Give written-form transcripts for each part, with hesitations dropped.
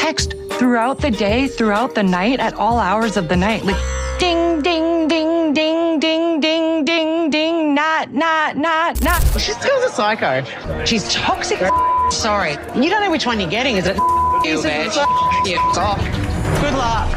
text throughout the day, throughout the night, at all hours of the night. Like, ding, ding, ding, ding, ding, ding, ding, ding, not. She's still a psycho. She's toxic. Sorry. You don't know which one you're getting. Is it you, bitch? You off. Good luck.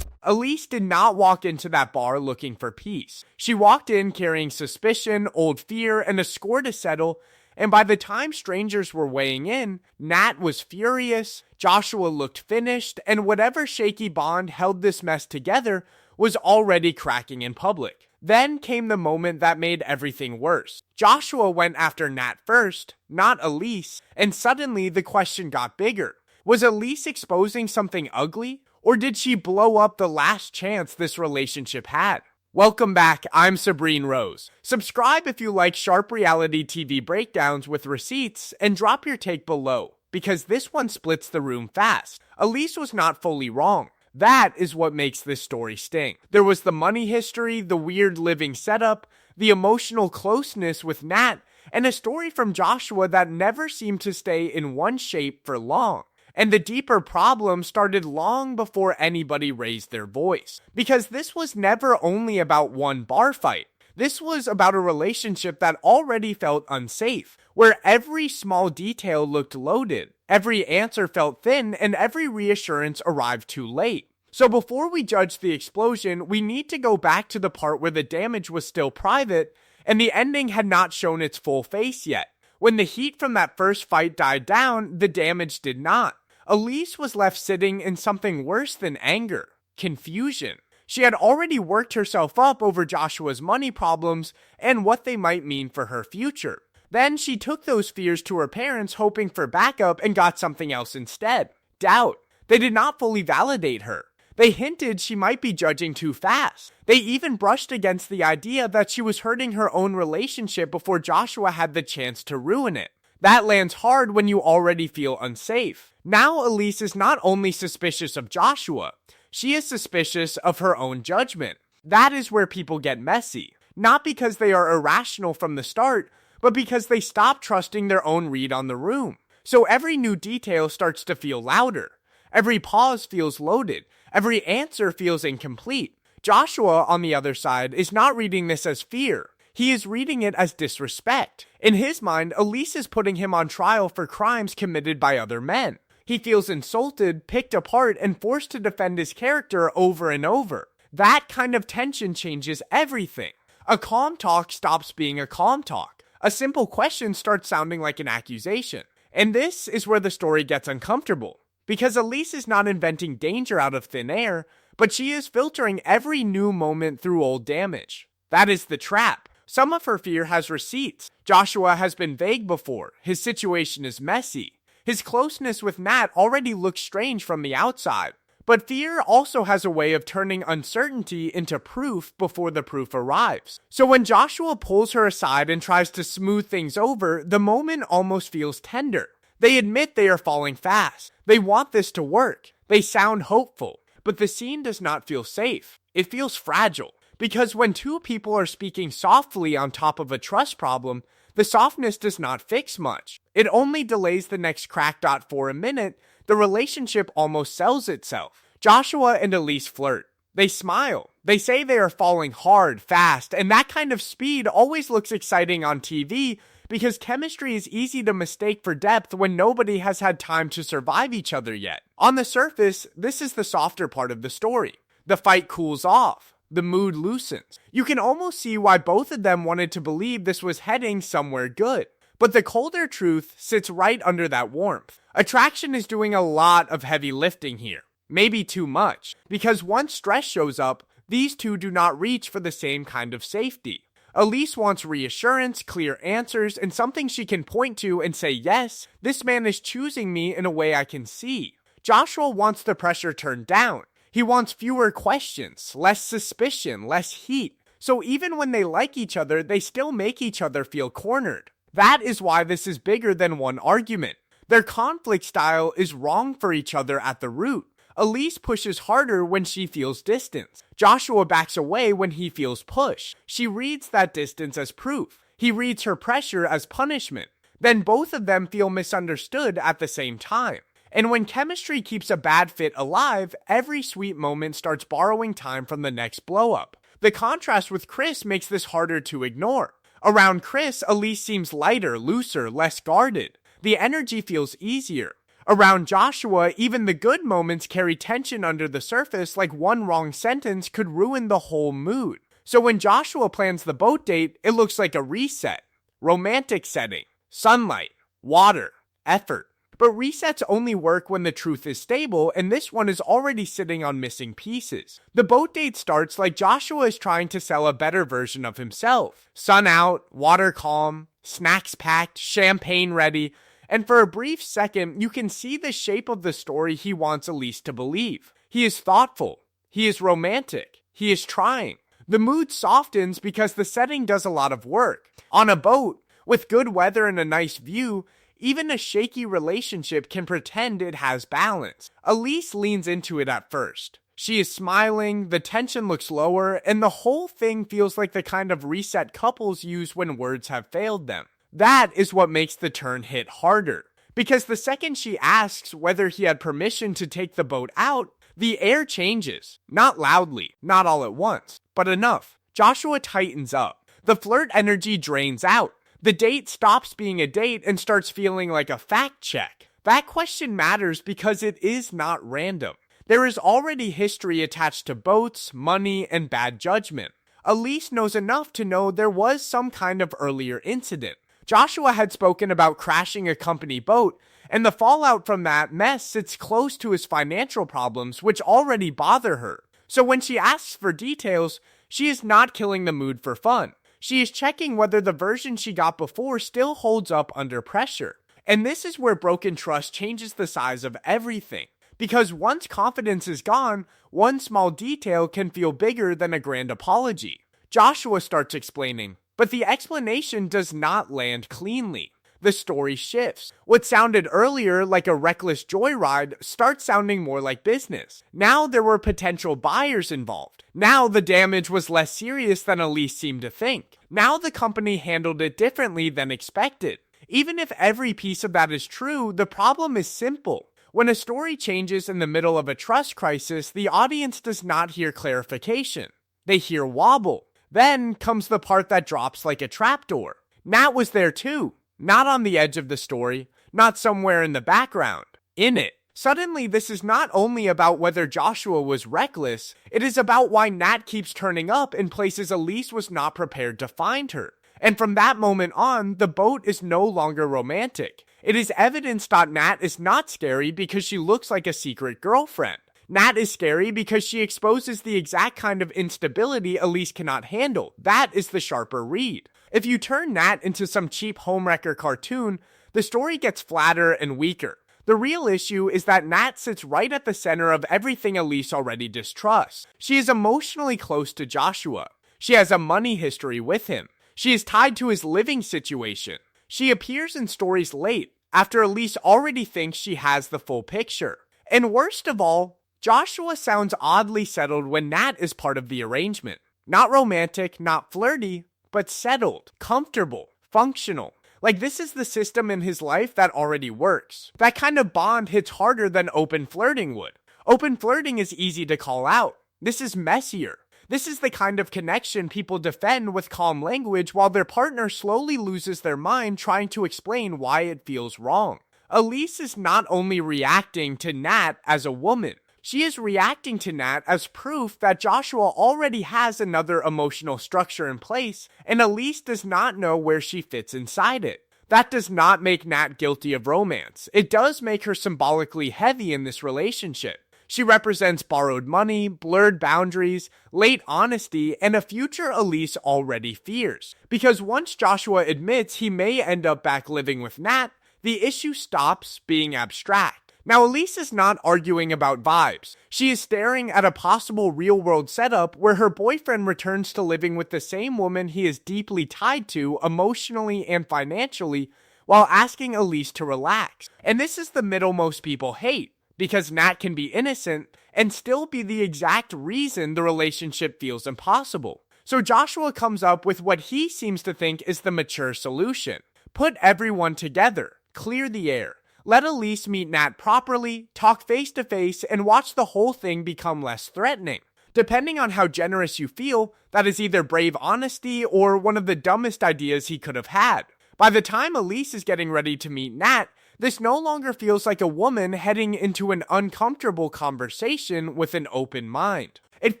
Elise did not walk into that bar looking for peace. She walked in carrying suspicion, old fear, and a score to settle, and by the time strangers were weighing in, Nat was furious, Joshua looked finished, and whatever shaky bond held this mess together was already cracking in public. Then came the moment that made everything worse. Joshua went after Nat first, not Elise, and suddenly the question got bigger. Was Elise exposing something ugly? Or did she blow up the last chance this relationship had? Welcome back, I'm Sabrine Rose. Subscribe if you like sharp reality TV breakdowns with receipts, and drop your take below, because this one splits the room fast. Elise was not fully wrong. That is what makes this story sting. There was the money history, the weird living setup, the emotional closeness with Nat, and a story from Joshua that never seemed to stay in one shape for long. And the deeper problem started long before anybody raised their voice. Because this was never only about one bar fight. This was about a relationship that already felt unsafe, where every small detail looked loaded, every answer felt thin, and every reassurance arrived too late. So before we judge the explosion, we need to go back to the part where the damage was still private, and the ending had not shown its full face yet. When the heat from that first fight died down, the damage did not. Elise was left sitting in something worse than anger, confusion. She had already worked herself up over Joshua's money problems and what they might mean for her future. Then she took those fears to her parents, hoping for backup, and got something else instead. Doubt. They did not fully validate her. They hinted she might be judging too fast. They even brushed against the idea that she was hurting her own relationship before Joshua had the chance to ruin it. That lands hard when you already feel unsafe. Now Elise is not only suspicious of Joshua, she is suspicious of her own judgment. That is where people get messy. Not because they are irrational from the start, but because they stop trusting their own read on the room. So every new detail starts to feel louder. Every pause feels loaded. Every answer feels incomplete. Joshua, on the other side, is not reading this as fear. He is reading it as disrespect. In his mind, Elise is putting him on trial for crimes committed by other men. He feels insulted, picked apart, and forced to defend his character over and over. That kind of tension changes everything. A calm talk stops being a calm talk. A simple question starts sounding like an accusation. And this is where the story gets uncomfortable. Because Elise is not inventing danger out of thin air, but she is filtering every new moment through old damage. That is the trap. Some of her fear has receipts. Joshua has been vague before. His situation is messy. His closeness with Nat already looks strange from the outside. But fear also has a way of turning uncertainty into proof before the proof arrives. So when Joshua pulls her aside and tries to smooth things over, the moment almost feels tender. They admit they are falling fast. They want this to work. They sound hopeful. But the scene does not feel safe. It feels fragile. Because when two people are speaking softly on top of a trust problem, the softness does not fix much. It only delays the next crack. For a minute, the relationship almost sells itself. Joshua and Elise flirt. They smile. They say they are falling hard, fast, and that kind of speed always looks exciting on TV because chemistry is easy to mistake for depth when nobody has had time to survive each other yet. On the surface, this is the softer part of the story. The fight cools off. The mood loosens. You can almost see why both of them wanted to believe this was heading somewhere good. But the colder truth sits right under that warmth. Attraction is doing a lot of heavy lifting here. Maybe too much. Because once stress shows up, these two do not reach for the same kind of safety. Elise wants reassurance, clear answers, and something she can point to and say, yes, this man is choosing me in a way I can see. Joshua wants the pressure turned down. He wants fewer questions, less suspicion, less heat. So even when they like each other, they still make each other feel cornered. That is why this is bigger than one argument. Their conflict style is wrong for each other at the root. Elise pushes harder when she feels distance. Joshua backs away when he feels push. She reads that distance as proof. He reads her pressure as punishment. Then both of them feel misunderstood at the same time. And when chemistry keeps a bad fit alive, every sweet moment starts borrowing time from the next blow-up. The contrast with Chris makes this harder to ignore. Around Chris, Elise seems lighter, looser, less guarded. The energy feels easier. Around Joshua, even the good moments carry tension under the surface, like one wrong sentence could ruin the whole mood. So when Joshua plans the boat date, it looks like a reset. Romantic setting, sunlight, water, effort. But resets only work when the truth is stable, and this one is already sitting on missing pieces. The boat date starts like Joshua is trying to sell a better version of himself. Sun out, water calm, snacks packed, champagne ready, and for a brief second, you can see the shape of the story he wants Elise to believe. He is thoughtful. He is romantic. He is trying. The mood softens because the setting does a lot of work. On a boat, with good weather and a nice view, even a shaky relationship can pretend it has balance. Elise leans into it at first. She is smiling, the tension looks lower, and the whole thing feels like the kind of reset couples use when words have failed them. That is what makes the turn hit harder. Because the second she asks whether he had permission to take the boat out, the air changes. Not loudly, not all at once, but enough. Joshua tightens up. The flirt energy drains out. The date stops being a date and starts feeling like a fact check. That question matters because it is not random. There is already history attached to boats, money, and bad judgment. Elise knows enough to know there was some kind of earlier incident. Joshua had spoken about crashing a company boat, and the fallout from that mess sits close to his financial problems, which already bother her. So when she asks for details, she is not killing the mood for fun. She is checking whether the version she got before still holds up under pressure. And this is where broken trust changes the size of everything. Because once confidence is gone, one small detail can feel bigger than a grand apology. Joshua starts explaining, but the explanation does not land cleanly. The story shifts. What sounded earlier like a reckless joyride starts sounding more like business. Now there were potential buyers involved. Now the damage was less serious than Elise seemed to think. Now the company handled it differently than expected. Even if every piece of that is true, the problem is simple. When a story changes in the middle of a trust crisis, the audience does not hear clarification. They hear wobble. Then comes the part that drops like a trapdoor. Nat was there too. Not on the edge of the story, not somewhere in the background, in it. Suddenly, this is not only about whether Joshua was reckless, it is about why Nat keeps turning up in places Elise was not prepared to find her. And from that moment on, the boat is no longer romantic. It is evidence that Nat is not scary because she looks like a secret girlfriend. Nat is scary because she exposes the exact kind of instability Elise cannot handle. That is the sharper read. If you turn Nat into some cheap homewrecker cartoon, the story gets flatter and weaker. The real issue is that Nat sits right at the center of everything Elise already distrusts. She is emotionally close to Joshua. She has a money history with him. She is tied to his living situation. She appears in stories late, after Elise already thinks she has the full picture. And worst of all, Joshua sounds oddly settled when Nat is part of the arrangement. Not romantic, not flirty, but settled, comfortable, functional. Like this is the system in his life that already works. That kind of bond hits harder than open flirting would. Open flirting is easy to call out. This is messier. This is the kind of connection people defend with calm language while their partner slowly loses their mind trying to explain why it feels wrong. Elise is not only reacting to Nat as a woman, she is reacting to Nat as proof that Joshua already has another emotional structure in place, and Elise does not know where she fits inside it. That does not make Nat guilty of romance. It does make her symbolically heavy in this relationship. She represents borrowed money, blurred boundaries, late honesty, and a future Elise already fears. Because once Joshua admits he may end up back living with Nat, the issue stops being abstract. Now, Elise is not arguing about vibes. She is staring at a possible real-world setup where her boyfriend returns to living with the same woman he is deeply tied to emotionally and financially while asking Elise to relax. And this is the middle most people hate, because Nat can be innocent and still be the exact reason the relationship feels impossible. So Joshua comes up with what he seems to think is the mature solution. Put everyone together. Clear the air. Let Elise meet Nat properly, talk face to face, and watch the whole thing become less threatening. Depending on how generous you feel, that is either brave honesty or one of the dumbest ideas he could have had. By the time Elise is getting ready to meet Nat, this no longer feels like a woman heading into an uncomfortable conversation with an open mind. It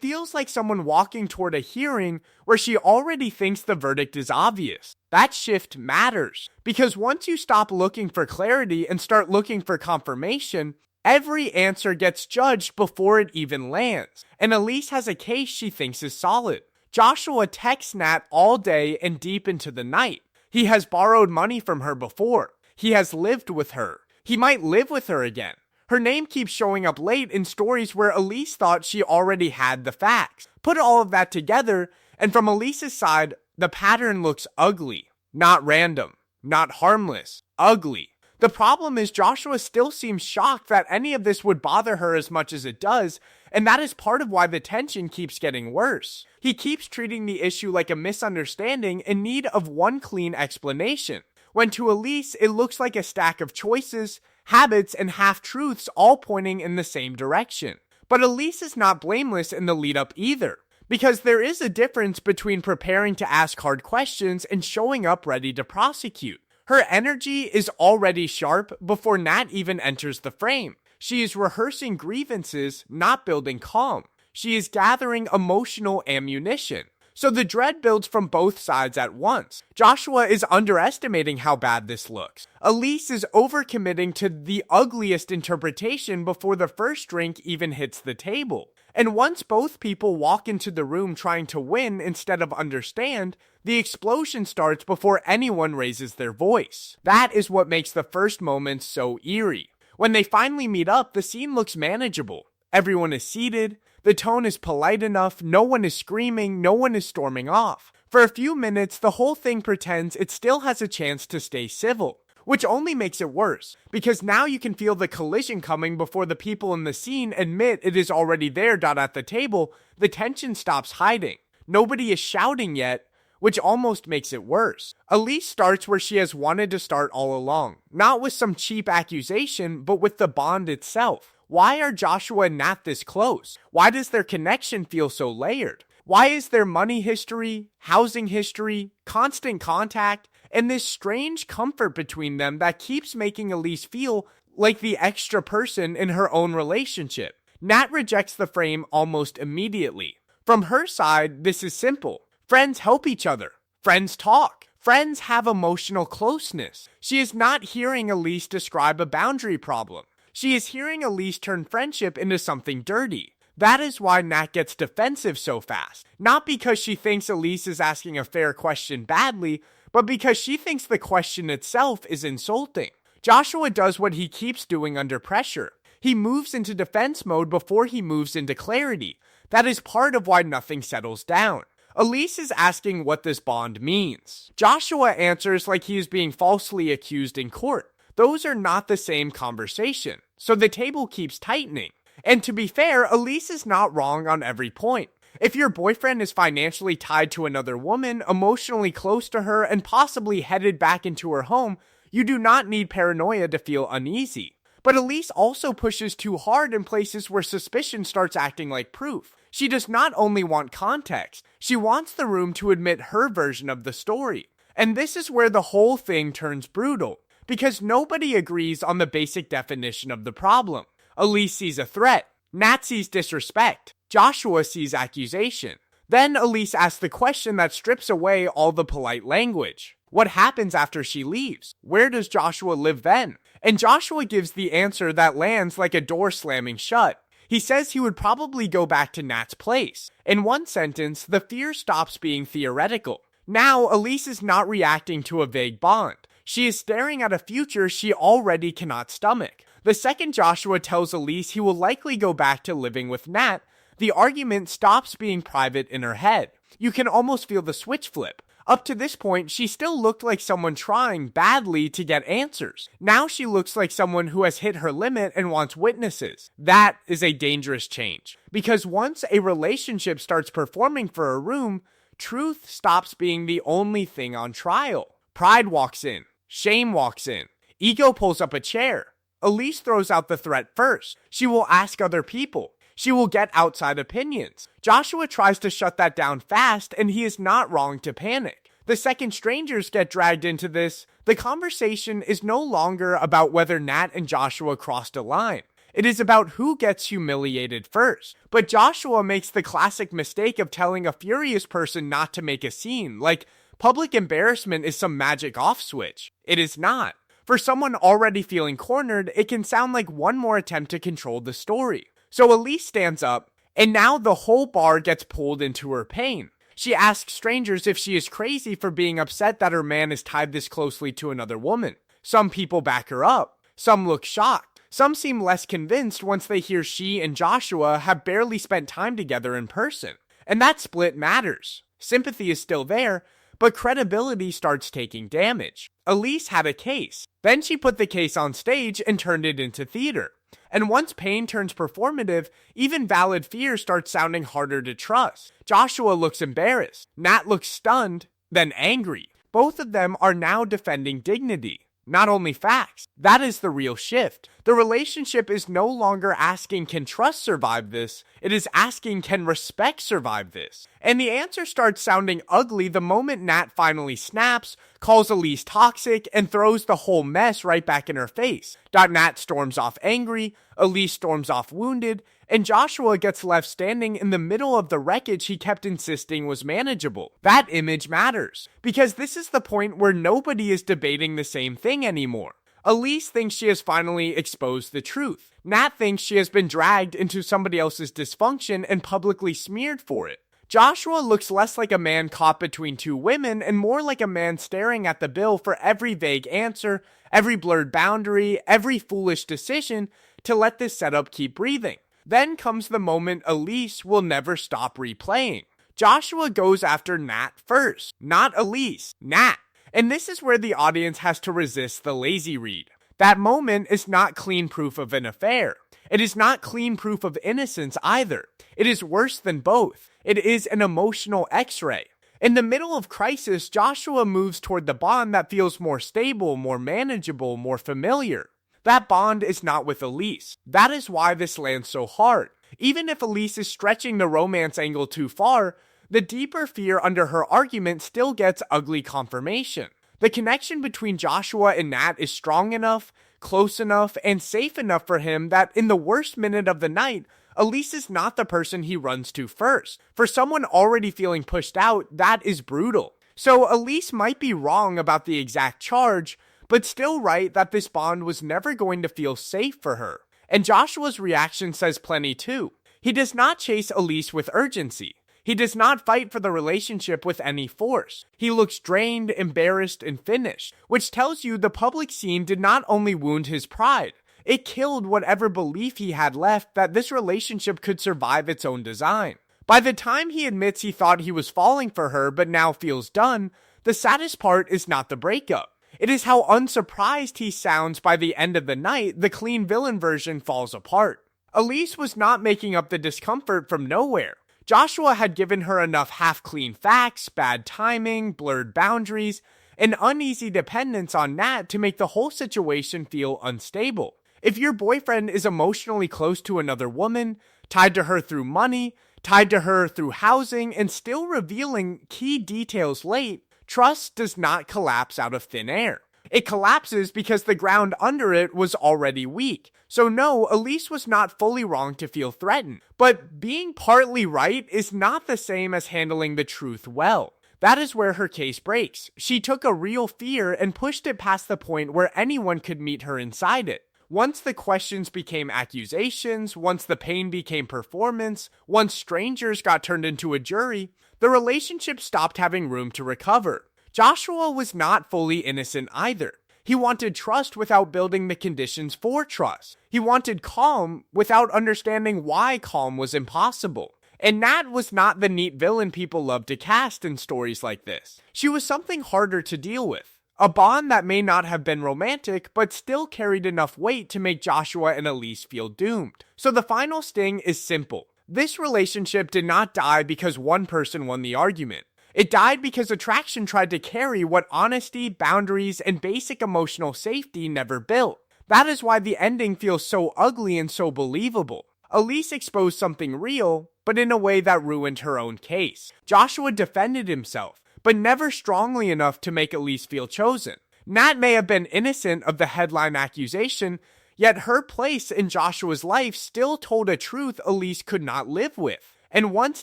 feels like someone walking toward a hearing where she already thinks the verdict is obvious. That shift matters, because once you stop looking for clarity and start looking for confirmation, every answer gets judged before it even lands, and Elise has a case she thinks is solid. Joshua texts Nat all day and deep into the night. He has borrowed money from her before. He has lived with her. He might live with her again. Her name keeps showing up late in stories where Elise thought she already had the facts. Put all of that together, and from Elise's side, the pattern looks ugly. Not random. Not harmless. Ugly. The problem is Joshua still seems shocked that any of this would bother her as much as it does, and that is part of why the tension keeps getting worse. He keeps treating the issue like a misunderstanding in need of one clean explanation, when to Elise it looks like a stack of choices, habits, and half-truths all pointing in the same direction. But Elise is not blameless in the lead-up either, because there is a difference between preparing to ask hard questions and showing up ready to prosecute. Her energy is already sharp before Nat even enters the frame. She is rehearsing grievances, not building calm. She is gathering emotional ammunition. So the dread builds from both sides at once. Joshua is underestimating how bad this looks. Elise is overcommitting to the ugliest interpretation before the first drink even hits the table. And once both people walk into the room trying to win instead of understand, the explosion starts before anyone raises their voice. That is what makes the first moments so eerie. When they finally meet up, the scene looks manageable. Everyone is seated. The tone is polite enough, no one is screaming, no one is storming off. For a few minutes, the whole thing pretends it still has a chance to stay civil, which only makes it worse, because now you can feel the collision coming before the people in the scene admit it is already there. At the table, the tension stops hiding. Nobody is shouting yet, which almost makes it worse. Elise starts where she has wanted to start all along, not with some cheap accusation, but with the bond itself. Why are Joshua and Nat this close? Why does their connection feel so layered? Why is there money history, housing history, constant contact, and this strange comfort between them that keeps making Elise feel like the extra person in her own relationship? Nat rejects the frame almost immediately. From her side, this is simple. Friends help each other. Friends talk. Friends have emotional closeness. She is not hearing Elise describe a boundary problem. She is hearing Elise turn friendship into something dirty. That is why Nat gets defensive so fast. Not because she thinks Elise is asking a fair question badly, but because she thinks the question itself is insulting. Joshua does what he keeps doing under pressure. He moves into defense mode before he moves into clarity. That is part of why nothing settles down. Elise is asking what this bond means. Joshua answers like he is being falsely accused in court. Those are not the same conversation, so the table keeps tightening. And to be fair, Elise is not wrong on every point. If your boyfriend is financially tied to another woman, emotionally close to her, and possibly headed back into her home, you do not need paranoia to feel uneasy. But Elise also pushes too hard in places where suspicion starts acting like proof. She does not only want context, she wants the room to admit her version of the story. And this is where the whole thing turns brutal, because nobody agrees on the basic definition of the problem. Elise sees a threat, Nat sees disrespect, Joshua sees accusation. Then Elise asks the question that strips away all the polite language. What happens after she leaves? Where does Joshua live then? And Joshua gives the answer that lands like a door slamming shut. He says he would probably go back to Nat's place. In one sentence, the fear stops being theoretical. Now, Elise is not reacting to a vague bond. She is staring at a future she already cannot stomach. The second Joshua tells Elise he will likely go back to living with Nat, the argument stops being private in her head. You can almost feel the switch flip. Up to this point, she still looked like someone trying badly to get answers. Now she looks like someone who has hit her limit and wants witnesses. That is a dangerous change, because once a relationship starts performing for a room, truth stops being the only thing on trial. Pride walks in. Shame walks in. Ego pulls up a chair. Elise throws out the threat first. She will ask other people. She will get outside opinions. Joshua tries to shut that down fast, and he is not wrong to panic. The second strangers get dragged into this, the conversation is no longer about whether Nat and Joshua crossed a line. It is about who gets humiliated first. But Joshua makes the classic mistake of telling a furious person not to make a scene, like public embarrassment is some magic off switch. It is not. For someone already feeling cornered, it can sound like one more attempt to control the story. So Elise stands up, and now the whole bar gets pulled into her pain. She asks strangers if she is crazy for being upset that her man is tied this closely to another woman. Some people back her up. Some look shocked. Some seem less convinced once they hear she and Joshua have barely spent time together in person. And that split matters. Sympathy is still there, but credibility starts taking damage. Elise had a case. Then she put the case on stage and turned it into theater. And once pain turns performative, even valid fear starts sounding harder to trust. Joshua looks embarrassed. Nat looks stunned, then angry. Both of them are now defending dignity, not only facts. That is the real shift. The relationship is no longer asking, can trust survive this? It is asking, can respect survive this? And the answer starts sounding ugly the moment Nat finally snaps, calls Elise toxic, and throws the whole mess right back in her face. Nat storms off angry, Elise storms off wounded, and Joshua gets left standing in the middle of the wreckage he kept insisting was manageable. That image matters, because this is the point where nobody is debating the same thing anymore. Elise thinks she has finally exposed the truth. Nat thinks she has been dragged into somebody else's dysfunction and publicly smeared for it. Joshua looks less like a man caught between two women and more like a man staring at the bill for every vague answer, every blurred boundary, every foolish decision to let this setup keep breathing. Then comes the moment Elise will never stop replaying. Joshua goes after Nat first. Not Elise, Nat. And this is where the audience has to resist the lazy read. That moment is not clean proof of an affair. It is not clean proof of innocence either. It is worse than both. It is an emotional X-ray. In the middle of crisis, Joshua moves toward the bond that feels more stable, more manageable, more familiar. That bond is not with Elise. That is why this lands so hard. Even if Elise is stretching the romance angle too far, the deeper fear under her argument still gets ugly confirmation. The connection between Joshua and Nat is strong enough, close enough, and safe enough for him that in the worst minute of the night, Elise is not the person he runs to first. For someone already feeling pushed out, that is brutal. So Elise might be wrong about the exact charge, but still right that this bond was never going to feel safe for her. And Joshua's reaction says plenty too. He does not chase Elise with urgency. He does not fight for the relationship with any force. He looks drained, embarrassed, and finished, which tells you the public scene did not only wound his pride, it killed whatever belief he had left that this relationship could survive its own design. By the time he admits he thought he was falling for her but now feels done, the saddest part is not the breakup. It is how unsurprised he sounds by the end of the night. The clean villain version falls apart. Elise was not making up the discomfort from nowhere. Joshua had given her enough half-clean facts, bad timing, blurred boundaries, and uneasy dependence on Nat to make the whole situation feel unstable. If your boyfriend is emotionally close to another woman, tied to her through money, tied to her through housing, and still revealing key details late, trust does not collapse out of thin air. It collapses because the ground under it was already weak. So no, Elise was not fully wrong to feel threatened. But being partly right is not the same as handling the truth well. That is where her case breaks. She took a real fear and pushed it past the point where anyone could meet her inside it. Once the questions became accusations, once the pain became performance, once strangers got turned into a jury, the relationship stopped having room to recover. Joshua was not fully innocent either. He wanted trust without building the conditions for trust. He wanted calm without understanding why calm was impossible. And Nat was not the neat villain people love to cast in stories like this. She was something harder to deal with. A bond that may not have been romantic, but still carried enough weight to make Joshua and Elise feel doomed. So the final sting is simple. This relationship did not die because one person won the argument. It died because attraction tried to carry what honesty, boundaries, and basic emotional safety never built. That is why the ending feels so ugly and so believable. Elise exposed something real, but in a way that ruined her own case. Joshua defended himself, but never strongly enough to make Elise feel chosen. Nat may have been innocent of the headline accusation, yet her place in Joshua's life still told a truth Elise could not live with. And once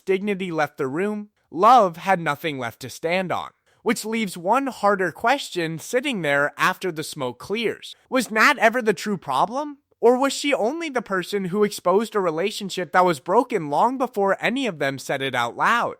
dignity left the room, love had nothing left to stand on. Which leaves one harder question sitting there after the smoke clears. Was Nat ever the true problem? Or was she only the person who exposed a relationship that was broken long before any of them said it out loud?